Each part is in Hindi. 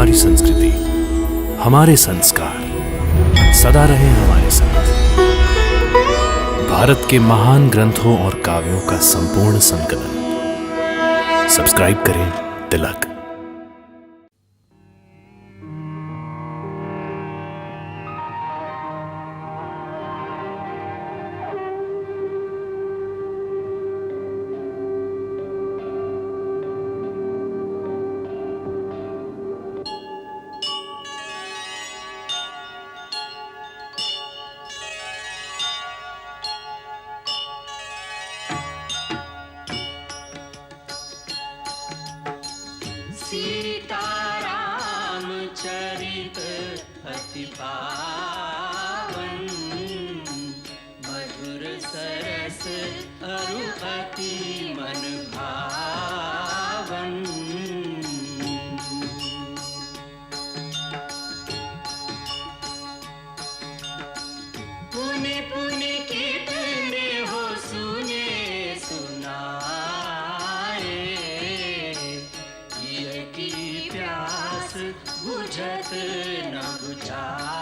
हमारी संस्कृति, हमारे संस्कार सदा रहे हमारे साथ। भारत के महान ग्रंथों और काव्यों का संपूर्ण संकलन। सब्सक्राइब करें तिलक। सीताराम चरित अति पावन, मधुर सरस अरु अति मन भावन। पुनि पुनि कितने हो सुने सुनाए, की प्यास बुझत न बुझाए।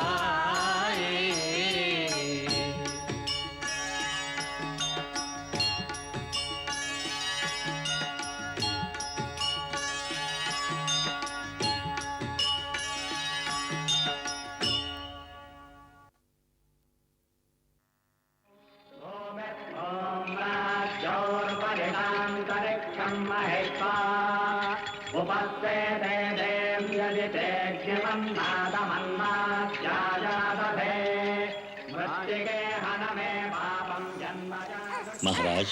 महाराज,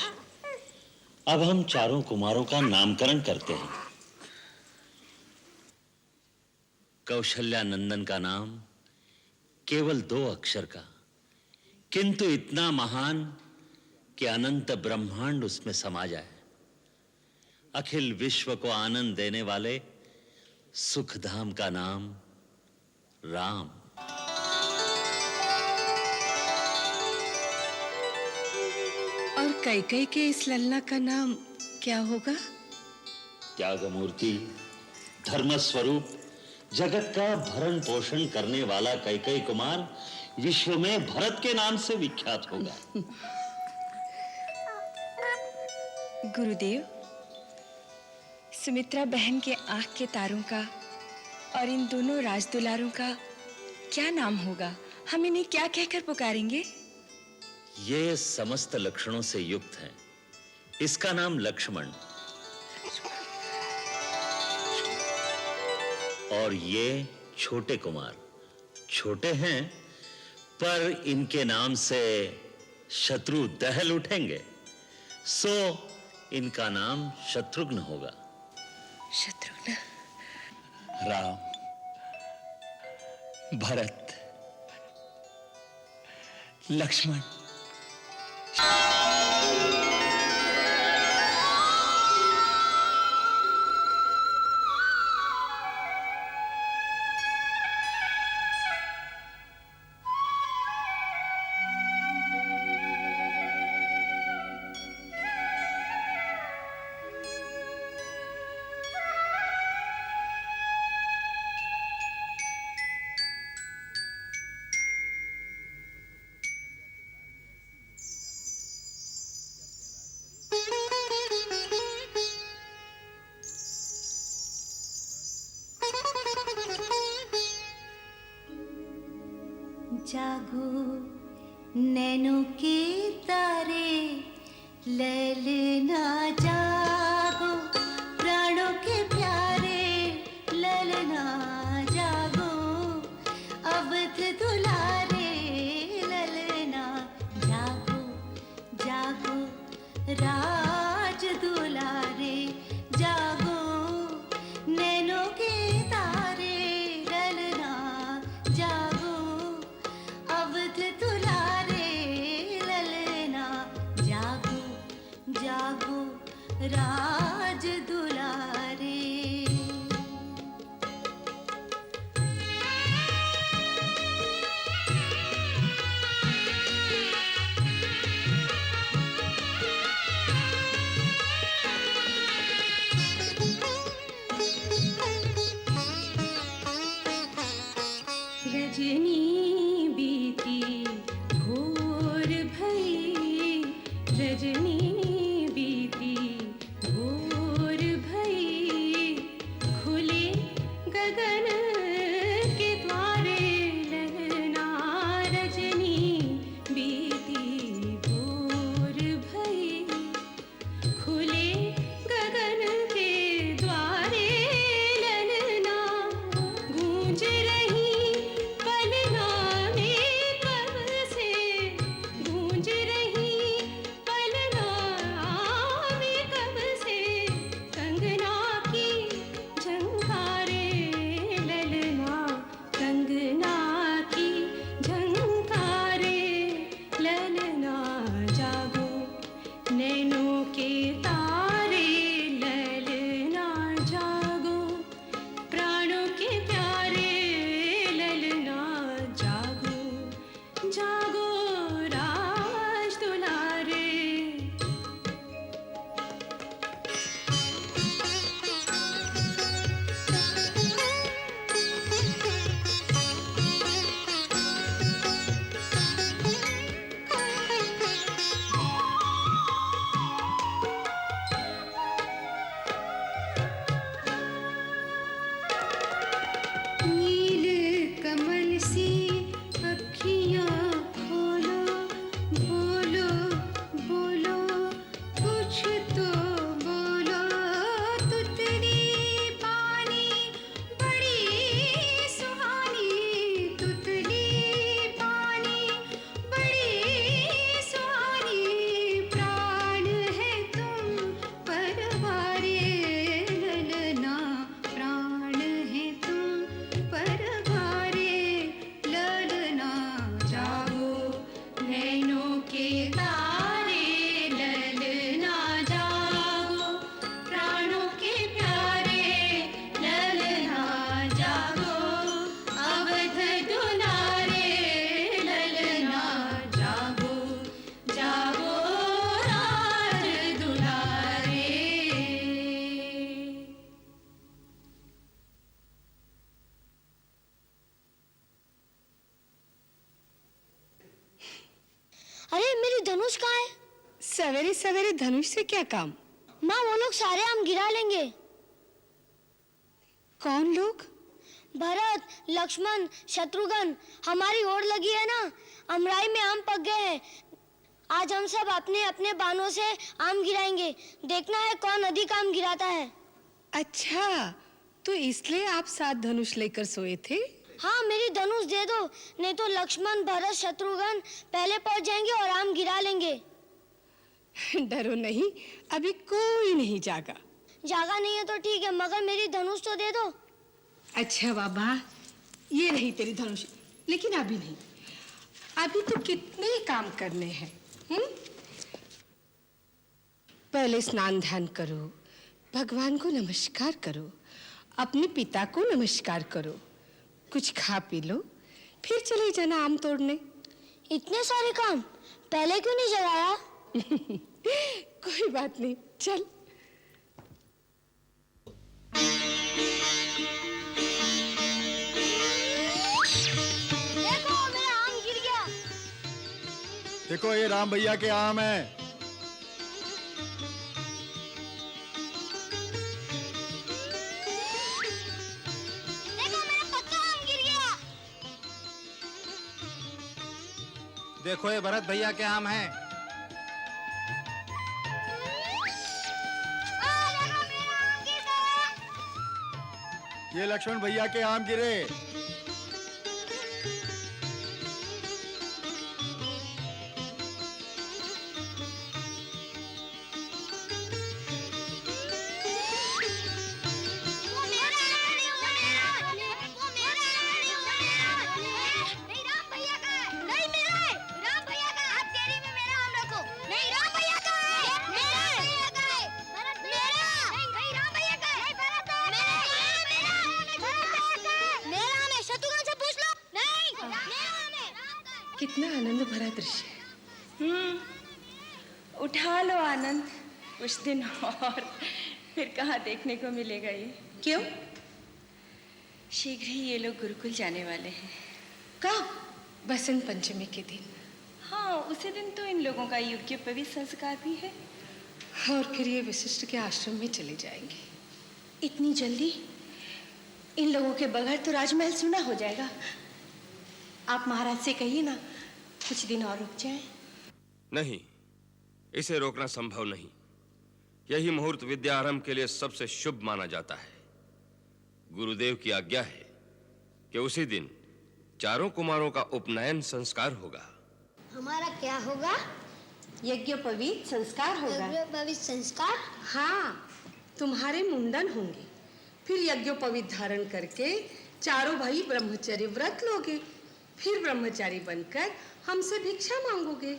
अब हम चारों कुमारों का नामकरण करते हैं। कौशल्या नंदन का नाम केवल 2 अक्षर का, किंतु इतना महान कि अनंत ब्रह्मांड उसमें समा जाए। अखिल विश्व को आनंद देने वाले सुखधाम का नाम राम। और कैकेयी के इस लल्ला का नाम क्या होगा? त्यागमूर्ति, धर्म स्वरूप, जगत का भरण पोषण करने वाला कैकेयी कुमार विश्व में भरत के नाम से विख्यात होगा। गुरुदेव, सुमित्रा बहन के आंख के तारों का और इन दोनों राजदुलारों का क्या नाम होगा? हम इन्हें क्या कहकर पुकारेंगे? ये समस्त लक्षणों से युक्त हैं। इसका नाम लक्ष्मण और ये छोटे कुमार। छोटे हैं पर इनके नाम से शत्रु दहल उठेंगे, सो इनका नाम शत्रुघ्न होगा। शत्रुघ्न, राम, भरत, लक्ष्मण। जागो नैनों के तारे, ललना जागो, प्राणों के प्यारे, ललना जागो, अवध दुलारे, ललना जागो, जागो, राज दुलारे, जागो, नैनों के तारे, ललना जागो, अवध दुलारे, ललना जागो, जागो, राज रजनी बीती भोर भई, रजनी बीती भोर भई, खुले गगन के द्वारे ललना, रजनी बीती भोर भई, खुले गगन के द्वारे ललना, गूंज रही पलना में कब से, गूंज रही पलना में कब से, कंगना की झंकारे ललना, कंगना की झंकारे ललना, जागो नैनों के तारे ललना, जागो प्राणों के प्यारे ललना, जागो जागो राज दुलारे। नील कमल सी अखियाँ खोलो, बोलो बोलो कुछ तो बोलो, तुतली पानी बड़ी सुहानी, तुतली पानी बड़ी सुहानी, प्राण है तुम परवारे ललना, प्राण है तुम परवारे ललना, जागो नैनों के तारे ललना, जागो प्राणों के प्यारे ललना, जागो अवध दुलारे ललना, जागो जागो राज दुलारे। अरे मेरी धनुष कहाँ है? सवेरे सवेरे धनुष से क्या काम? माँ वो लोग सारे आम गिरा लेंगे। कौन लोग? भरत, लक्ष्मण, शत्रुघ्न हमारी ओर लगी है ना, अमराई में आम पक गए हैं। आज हम सब अपने अपने बाणों से आम गिराएंगे, देखना है कौन अधिक आम गिराता है। अच्छा, तो इसलिए आप 7 धनुष लेकर सोए थे? हाँ मेरी धनुष दे दो, नहीं तो लक्ष्मण, भरत, शत्रुघ्न पहले पहुंच जाएंगे और आम गिरा लेंगे। डरो नहीं, अभी कोई नहीं जागा। जागा नहीं है तो ठीक है, मगर मेरी धनुष तो दे दो। अच्छा बाबा, ये रही तेरी धनुष, लेकिन अभी नहीं, अभी तो कितने काम करने हैं। पहले स्नान ध्यान करो, भगवान को नमस्कार करो, अपने पिता को नमस्कार करो, कुछ खा पी लो, फिर चले जाना आम तोड़ने। इतने सारे काम पहले क्यों नहीं जगाया? कोई बात नहीं, चल। देखो मेरा आम गिर गया। देखो ये राम भैया के आम है। देखो मेरा पक्का आम गिर गया। देखो ये भरत भैया के आम है। देखो मेरा आम गिर गया। ये लक्ष्मण भैया के आम गिरे। वो मेरा है, वो मेरा है, वो मेरा है। नहीं राम भैया का है। नहीं मेरा है, राम भैया का है। आप देरी में मेरा आम रखो। नहीं राम भैया का है, मेरा भैया का है। भरत मेरा। नहीं राम भैया का है। भरत मेरा। मेरा भरत का है। मेरा आम है, शत्रुघ्न से पूछ लो। नहीं मेरा आम है। कितना आनंद भरा दृश्य है। उठा लो आनंद, कुछ दिन और फिर कहाँ देखने को मिलेगा ये। क्यों? शीघ्र ही ये लोग गुरुकुल जाने वाले हैं। कब? बसंत पंचमी के दिन। हाँ, उसी दिन तो इन लोगों का यज्ञोपवीत संस्कार भी है। और फिर ये वशिष्ठ के आश्रम में चले जाएंगे। इतनी जल्दी? इन लोगों के बगैर तो राजमहल सुना हो जाएगा। आप महाराज से कहिए ना, कुछ दिन और रुक जाएं। नहीं, इसे रोकना संभव नहीं। यही मुहूर्त विद्यारंभ के लिए सबसे शुभ माना जाता है। गुरुदेव की आज्ञा है कि उसी दिन चारों कुमारों का उपनयन संस्कार होगा। हमारा क्या होगा? यज्ञोपवीत संस्कार होगा। यज्ञोपवीत संस्कार? हाँ, तुम्हारे मुंडन होंगे, फिर यज्ञोपवीत धारण करके चारों भाई ब्रह्मचर्य व्रत लोगे, फिर ब्रह्मचारी बनकर हमसे भिक्षा मांगोगे।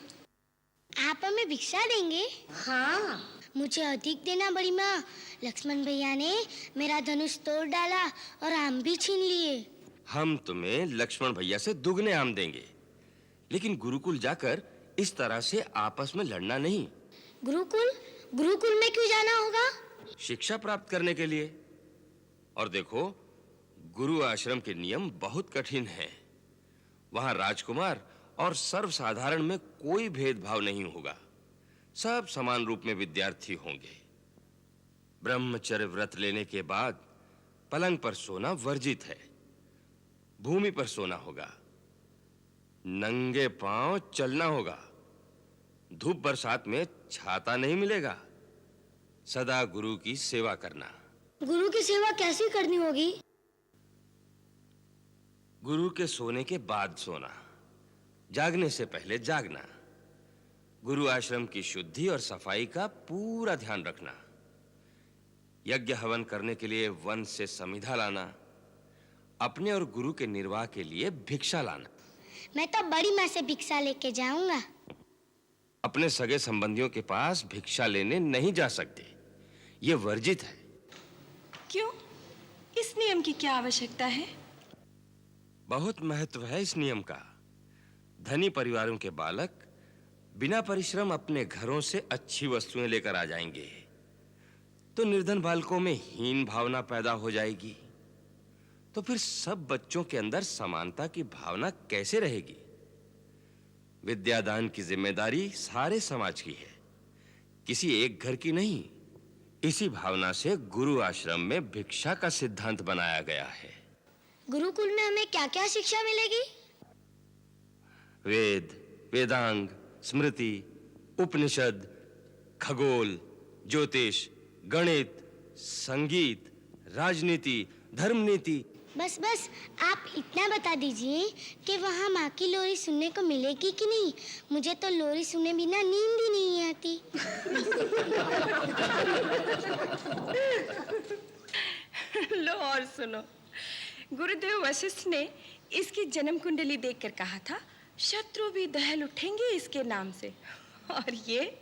आप हमें भिक्षा देंगे? हाँ। मुझे अधिक देना बड़ी माँ। लक्ष्मण भैया ने मेरा धनुष तोड़ डाला और आम भी छीन लिए। हम तुम्हें लक्ष्मण भैया से दुगने आम देंगे, लेकिन गुरुकुल जाकर इस तरह से आपस में लड़ना नहीं। गुरुकुल? गुरुकुल में क्यों जाना होगा? शिक्षा प्राप्त करने के लिए। और देखो, गुरु आश्रम के नियम बहुत कठिन हैं। वहां राजकुमार और सर्वसाधारण में कोई भेदभाव नहीं होगा। सब समान रूप में विद्यार्थी होंगे। ब्रह्मचर्य व्रत लेने के बाद पलंग पर सोना वर्जित है। भूमि पर सोना होगा। नंगे पांव चलना होगा। धूप बरसात में छाता नहीं मिलेगा। सदा गुरु की सेवा करना। गुरु की सेवा कैसे करनी होगी? गुरु के सोने के बाद सोना, जागने से पहले जागना। गुरु आश्रम की शुद्धि और सफाई का पूरा ध्यान रखना। यज्ञ हवन करने के लिए वन से समिधा लाना। अपने और गुरु के निर्वाह के लिए भिक्षा लाना। मैं तो बड़ी माँ से भिक्षा लेके जाऊंगा। अपने सगे संबंधियों के पास भिक्षा लेने नहीं जा सकते, ये वर्जित है। क्यों? इस नियम की क्या आवश्यकता है? बहुत महत्व है इस नियम का। धनी परिवारों के बालक बिना परिश्रम अपने घरों से अच्छी वस्तुएं लेकर आ जाएंगे, तो निर्धन बालकों में हीन भावना पैदा हो जाएगी। तो फिर सब बच्चों के अंदर समानता की भावना कैसे रहेगी? विद्यादान की जिम्मेदारी सारे समाज की है, किसी एक घर की नहीं। इसी भावना से गुरु आश्रम में भिक्षा का सिद्धांत बनाया गया है। गुरुकुल में हमें क्या-क्या शिक्षा मिलेगी? वेद, वेदांग, स्मृति, उपनिषद, खगोल, ज्योतिष, गणित, संगीत, राजनीति, धर्मनीति। बस बस, आप इतना बता दीजिए कि वहाँ माँ की लोरी सुनने को मिलेगी कि नहीं। मुझे तो लोरी सुने बिना नींद ही नहीं आती। लो और सुनो। गुरुदेव वशिष्ठ ने इसकी जन्म कुंडली देखकर कहा था, शत्रु भी दहल उठेंगे इसके नाम से, और ये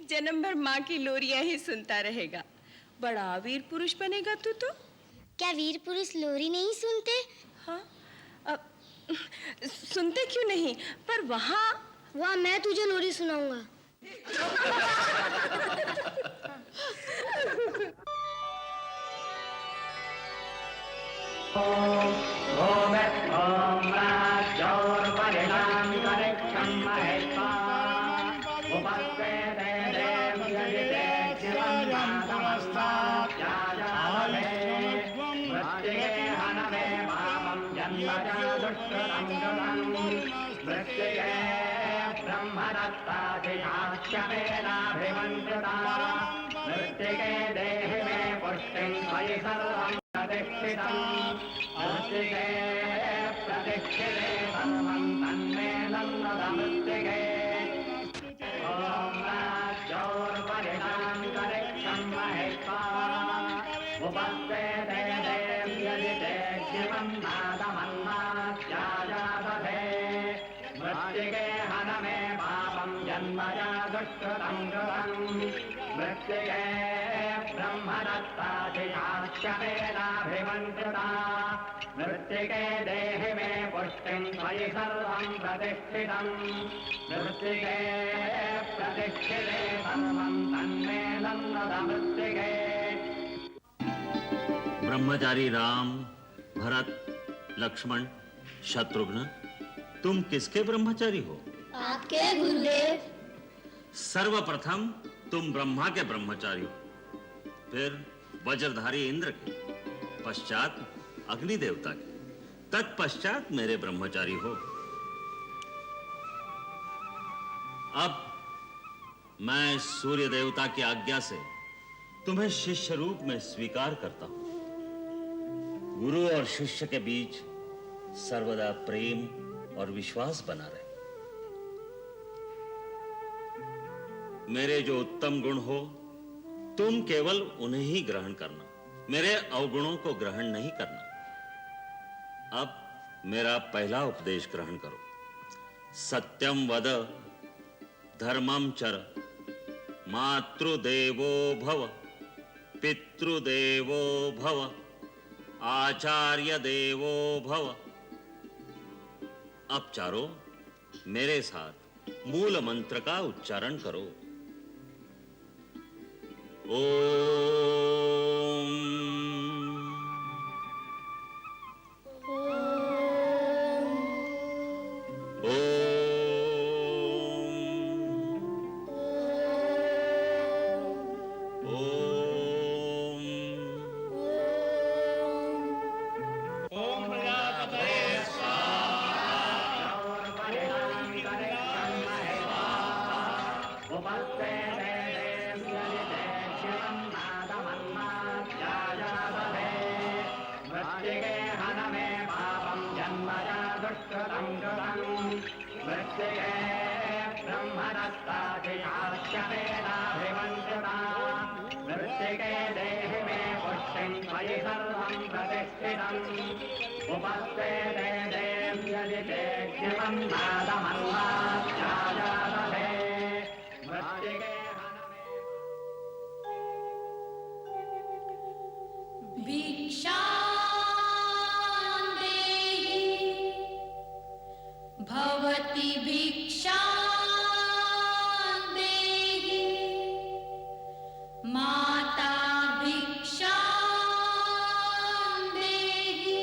जन्म भर माँ की लोरियां ही सुनता रहेगा। बड़ा वीर पुरुष बनेगा तू तो। क्या वीर पुरुष लोरी नहीं सुनते? हाँ, सुनते क्यों नहीं, पर वहाँ मैं तुझे लोरी सुनाऊंगा। ब्रह्मचारी राम, भरत, लक्ष्मण, शत्रुघ्न तुम किसके ब्रह्मचारी हो? आपके गुरुदेव। सर्वप्रथम तुम ब्रह्मा के ब्रह्मचारी हो, फिर वज्रधारी इंद्र के, पश्चात अग्नि देवता के, तत्पश्चात मेरे ब्रह्मचारी हो। अब मैं सूर्य देवता की आज्ञा से तुम्हें शिष्य रूप में स्वीकार करता हूं। गुरु और शिष्य के बीच सर्वदा प्रेम और विश्वास बना रहे। मेरे जो उत्तम गुण हो तुम केवल उन्हें ही ग्रहण करना, मेरे अवगुणों को ग्रहण नहीं करना। अब मेरा पहला उपदेश ग्रहण करो। सत्यम वद, धर्मम चर, मातृदेवो भव, पितृदेवो भव, आचार्य देवो भव। अब चारों मेरे साथ मूल मंत्र का उच्चारण करो। ओम भवति भिक्षा देहि, माता भिक्षा देहि।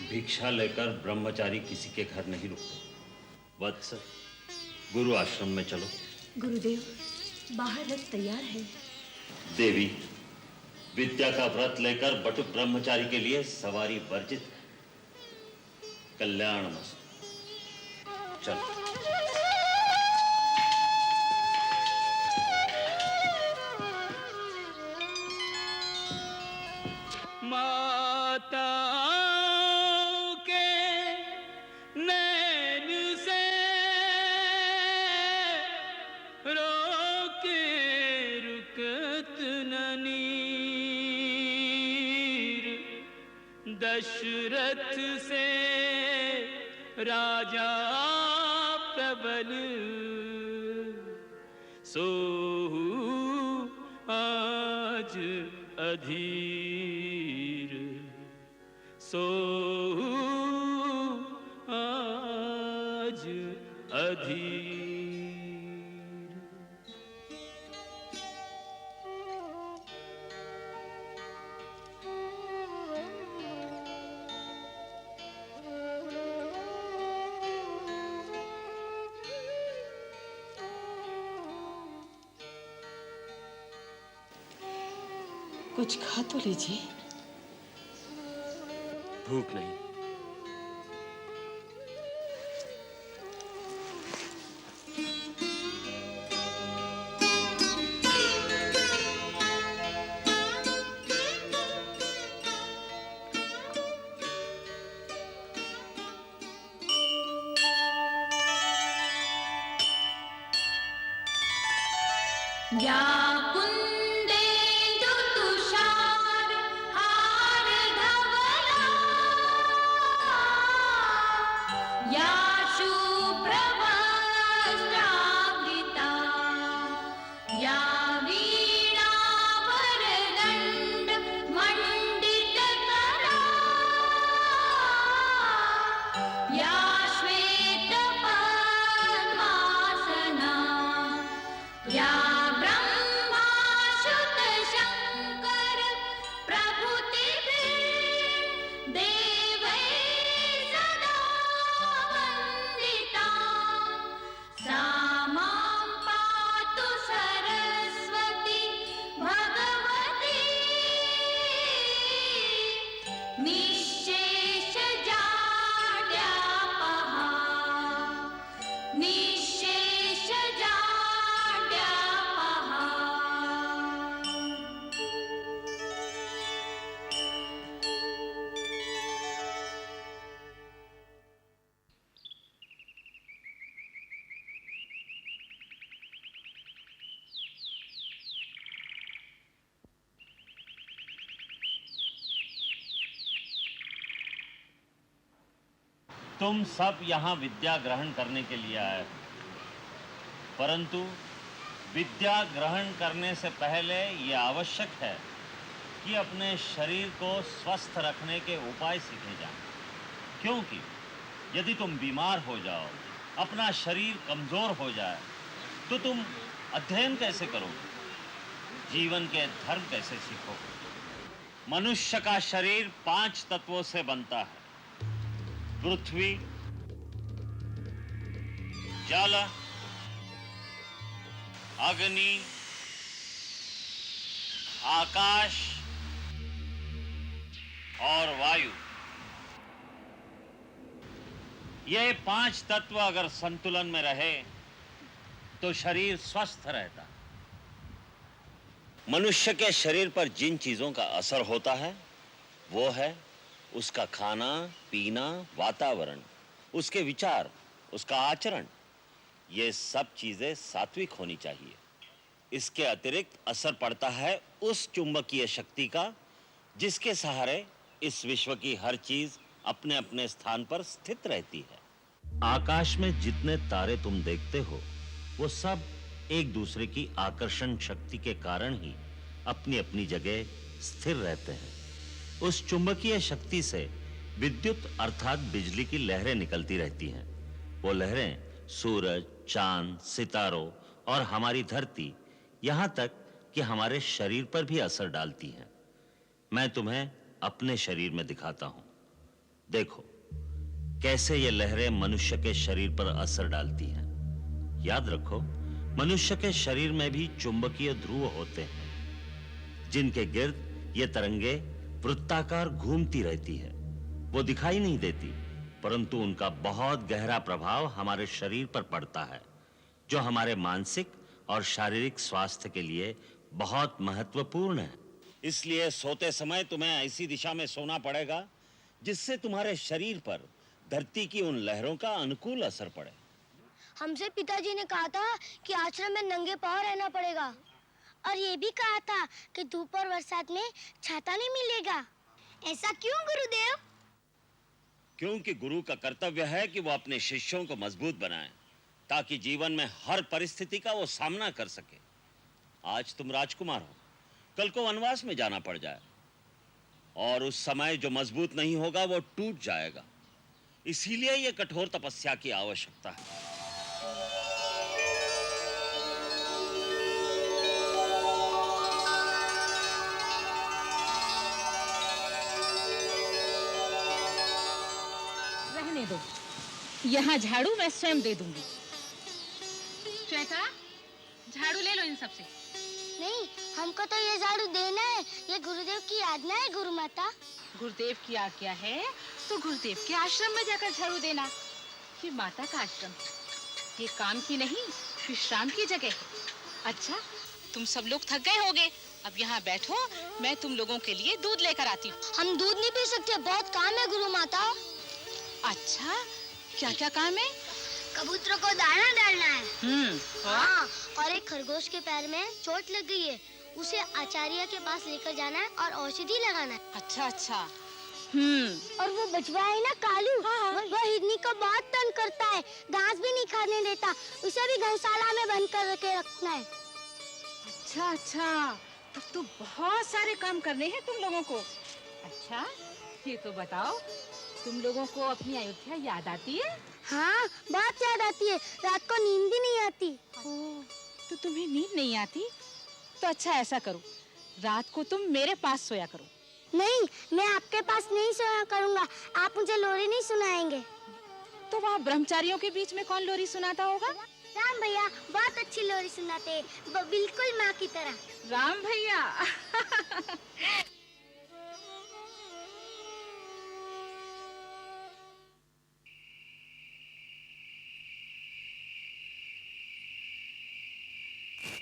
भिक्षा लेकर ब्रह्मचारी किसी के घर नहीं रुकते। वत्स, गुरु आश्रम में चलो। गुरुदेव, बाहर रथ तैयार है। देवी, विद्या का व्रत लेकर बटु ब्रह्मचारी के लिए सवारी वर्जित है। कल्याणमस्तु। चलो। माताओं के नैन से रोके दशरथ से राजा प्रबल, सोहु आज अधीर, सोहु आज अधीर। कुछ खा तो लीजिए। भूख नहीं। या कुंदेन्दु तुषार हार धवला, या शुभ्रवस्त्रावृता, या वीणावरदण्ड मण्डितकरा, या श्वेतपद्मासना, या ब्रह्माच्युतशङ्कर प्रभृतिभिः देवैः सदा वन्दिता, सा मां पातु सरस्वती भगवती निःशेषजाड्यापहा, निःशेषजाड्यापहा। तुम सब यहाँ विद्या ग्रहण करने के लिए आए हो, परंतु विद्या ग्रहण करने से पहले ये आवश्यक है कि अपने शरीर को स्वस्थ रखने के उपाय सीखे जाएं। क्योंकि यदि तुम बीमार हो जाओ, अपना शरीर कमजोर हो जाए, तो तुम अध्ययन कैसे करोगे, जीवन के धर्म कैसे सीखोगे? मनुष्य का शरीर 5 तत्वों से बनता है: पृथ्वी, जल, अग्नि, आकाश और वायु। ये 5 तत्व अगर संतुलन में रहे तो शरीर स्वस्थ रहता है। मनुष्य के शरीर पर जिन चीजों का असर होता है वो है उसका खाना पीना, वातावरण, उसके विचार, उसका आचरण। ये सब चीजें सात्विक होनी चाहिए। इसके अतिरिक्त असर पड़ता है उस चुंबकीय शक्ति का जिसके सहारे इस विश्व की हर चीज अपने अपने स्थान पर स्थित रहती है। आकाश में जितने तारे तुम देखते हो वो सब एक दूसरे की आकर्षण शक्ति के कारण ही अपनी अपनी जगह स्थिर रहते हैं। उस चुंबकीय शक्ति से विद्युत अर्थात बिजली की लहरें निकलती रहती हैं। वो लहरें सूरज, चांद, सितारों और हमारी धरती, यहां तक कि हमारे शरीर पर भी असर डालती हैं। मैं तुम्हें अपने शरीर में दिखाता हूं। देखो कैसे ये लहरें मनुष्य के शरीर पर असर डालती हैं। याद रखो, मनुष्य के शरीर में भी चुंबकीय ध्रुव होते हैं जिनके गिर्द ये तरंगे वृत्ताकार घूमती रहती है। वो दिखाई नहीं देती, परंतु उनका बहुत गहरा प्रभाव हमारे शरीर पर पड़ता है, जो हमारे मानसिक और शारीरिक स्वास्थ्य के लिए बहुत महत्वपूर्ण है। इसलिए सोते समय तुम्हें ऐसी दिशा में सोना पड़ेगा जिससे तुम्हारे शरीर पर धरती की उन लहरों का अनुकूल असर पड़े। हमसे पिताजी ने कहा था कि आश्रम में नंगे पांव रहना पड़ेगा, और ये भी कहा था कि धूप और बरसात में छाता नहीं मिलेगा। ऐसा क्यों गुरुदेव? क्योंकि गुरु का कर्तव्य है कि वो अपने शिष्यों को मजबूत बनाए ताकि जीवन में हर परिस्थिति का वो सामना कर सके। आज तुम राजकुमार हो, कल को वनवास में जाना पड़ जाए और उस समय जो मजबूत नहीं होगा वो टूट जाएगा। इसीलिए ये कठोर तपस्या की आवश्यकता है। रहने दो, यहाँ झाड़ू मैं स्वयं दे दूंगी। श्वेता, झाड़ू ले लो इन सबसे। नहीं, हमको तो ये झाड़ू देना है, ये गुरुदेव की आज्ञा है गुरु माता। गुरुदेव की आज्ञा है तो गुरुदेव के आश्रम में जाकर झाड़ू देना। ये माता का आश्रम, ये काम की नहीं विश्राम की जगह है। अच्छा, तुम सब लोग थक गए होगे, अब यहाँ बैठो, मैं तुम लोगों के लिए दूध लेकर आती हूँ। हम दूध नहीं पी सकते, बहुत काम है गुरु माता। अच्छा, क्या क्या काम है? कबूतरों को दाना डालना है। हाँ, और एक खरगोश के पैर में चोट लग गई है, उसे आचार्य के पास लेकर जाना है और औषधि लगाना है। अच्छा अच्छा। और वो बचवा है ना कालू, वो हिरनी को बहुत तंग करता है, घास भी नहीं खाने देता, उसे भी गौशाला में बंद करके रखना है। अच्छा अच्छा, तब तो बहुत सारे काम करने हैं तुम लोगों को। अच्छा, ये तो बताओ, तुम लोगों को अपनी अयोध्या याद आती है? हाँ, बहुत याद आती है, रात को नींद भी नहीं आती। तो तुम्हें नींद नहीं आती? तो अच्छा ऐसा करो, रात को तुम मेरे पास सोया करो। नहीं, मैं आपके पास नहीं सोया करूँगा, आप मुझे लोरी नहीं सुनाएंगे। तो वहाँ ब्रह्मचारियों के बीच में कौन लोरी सुनाता होगा? राम भैया बहुत अच्छी लोरी सुनाते हैं, बिल्कुल माँ की तरह। राम भैया।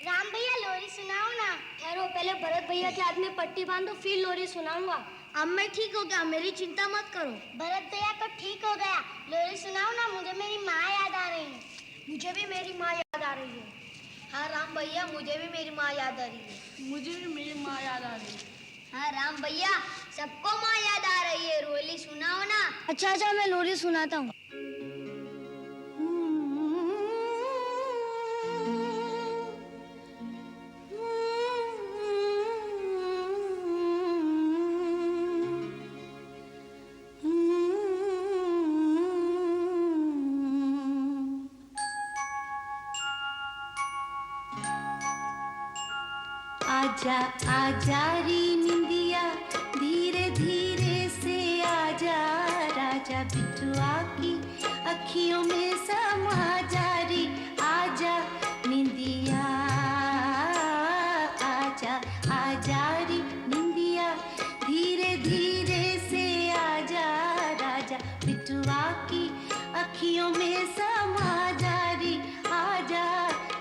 राम भैया लोरी सुनाओ ना। ठहरो, पहले भरत भैया के हाथ में पट्टी बांधो, फिर लोरी सुनाऊंगा। अब मैं ठीक हो गया, मेरी चिंता मत करो। भरत भैया तो ठीक हो गया, लोरी सुनाओ ना, मुझे मेरी माँ याद आ रही है। मुझे भी मेरी माँ याद आ रही है। हाँ राम भैया, मुझे भी मेरी माँ याद आ रही है। मुझे भी मेरी माँ याद आ रही है। हाँ राम भैया, सबको माँ याद आ रही है, लोरी सुनाओ ना। अच्छा अच्छा, मैं लोरी सुनाता हूँ। आजा आजा री निंदिया, धीरे धीरे से आजा, राजा बिटुआ की अखियों में समा जा री। आजा निंदिया, आजा आजा री निंदिया, धीरे धीरे से आजा, राजा बिटुआ की अखियों में समा जा री। आजा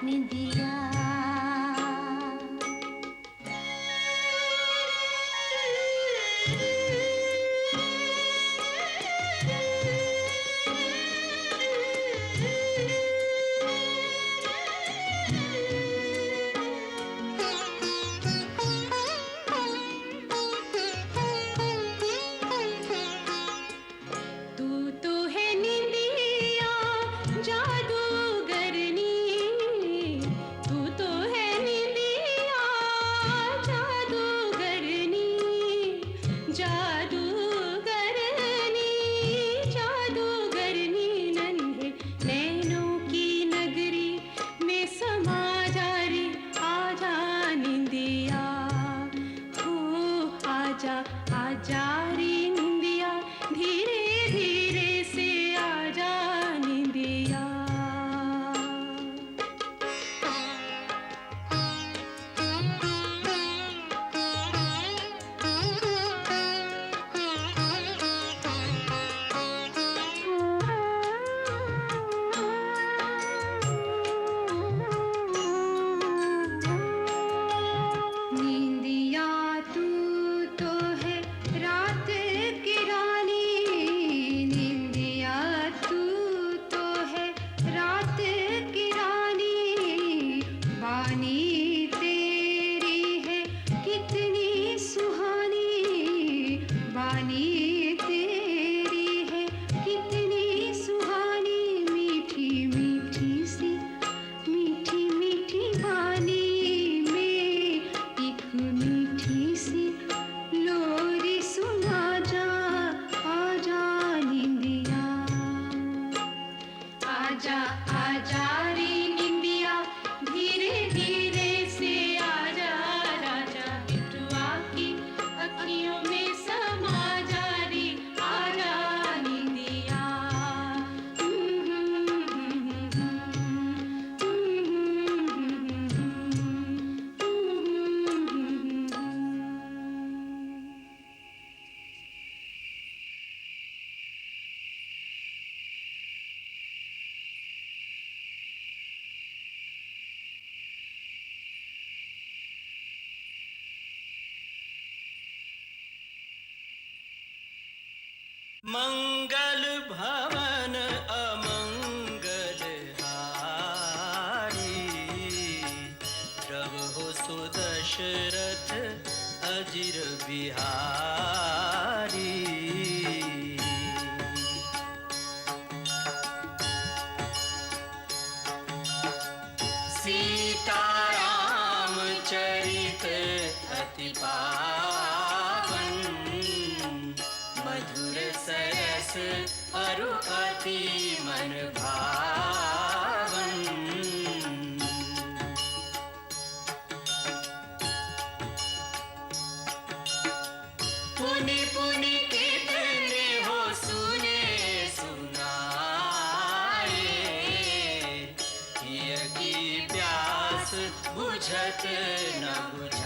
निंदिया। आजा रे निंदिया धीरे धीरे से आजा राजा बिटुआ की अखियों में समा जा रे आजा निंदिया मंगल भवन अमंगल हारी प्रभु सुदशरथ अजिर बिहारी सीताराम चरित अति पावन मधुर सरस अरु अति मन भावन पुनि पुनि कितने हो सुने सुनाए हिय की प्यास बुझत न बुझ